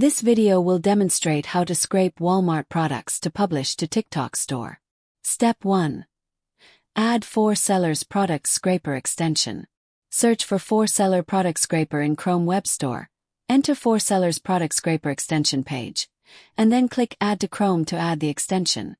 This video will demonstrate how to scrape Walmart products to publish to TikTok Store. Step 1. Add 4Sellers Product Scraper extension. Search for 4Seller Product Scraper in Chrome Web Store. Enter 4Sellers Product Scraper extension page, and then click Add to Chrome to add the extension.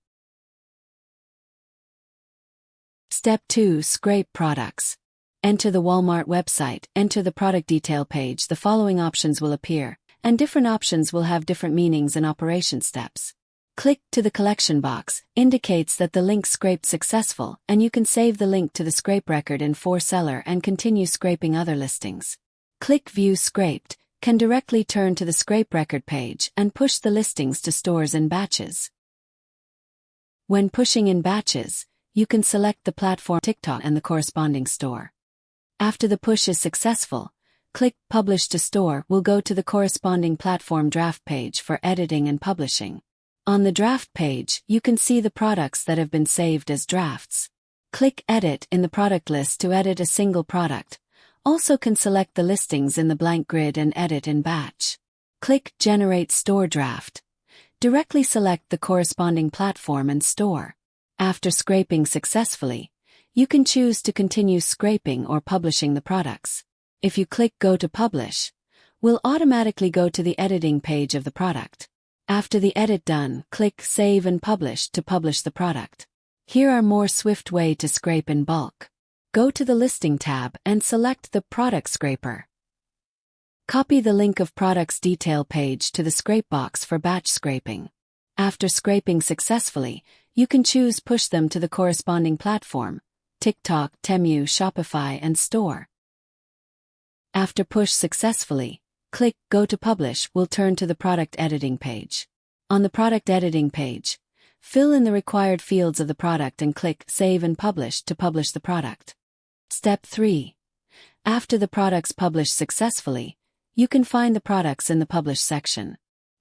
Step 2. Scrape products. Enter the Walmart website, enter the product detail page. The following options will appear, and different options will have different meanings and operation steps. Click to the collection box, indicates that the link scraped successful, and you can save the link to the scrape record in 4Seller and continue scraping other listings. Click View Scraped, can directly turn to the scrape record page and push the listings to stores in batches. When pushing in batches, you can select the platform TikTok and the corresponding store. After the push is successful, click Publish to Store will go to the corresponding platform draft page for editing and publishing. On the draft page, you can see the products that have been saved as drafts. Click Edit in the product list to edit a single product. Also can select the listings in the blank grid and edit in batch. Click Generate Store Draft. Directly select the corresponding platform and store. After scraping successfully, you can choose to continue scraping or publishing the products. If you click Go to Publish, will automatically go to the editing page of the product. After the edit done, click Save and Publish to publish the product. Here are more swift way to scrape in bulk. Go to the Listing tab and select the Product Scraper. Copy the link of Products Detail page to the scrape box for batch scraping. After scraping successfully, you can choose push them to the corresponding platform, TikTok, Temu, Shopify, and Store. After push successfully, click Go to Publish will turn to the product editing page. On the product editing page, fill in the required fields of the product and click Save and Publish to publish the product. Step 3. After the products publish successfully, you can find the products in the Publish section.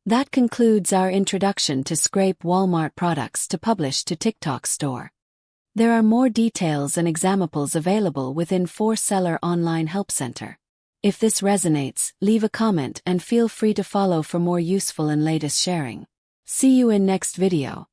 That concludes our introduction to scrape Walmart products to publish to TikTok Store. There are more details and examples available within 4Seller Online Help Center. If this resonates, leave a comment and feel free to follow for more useful and latest sharing. See you in next video.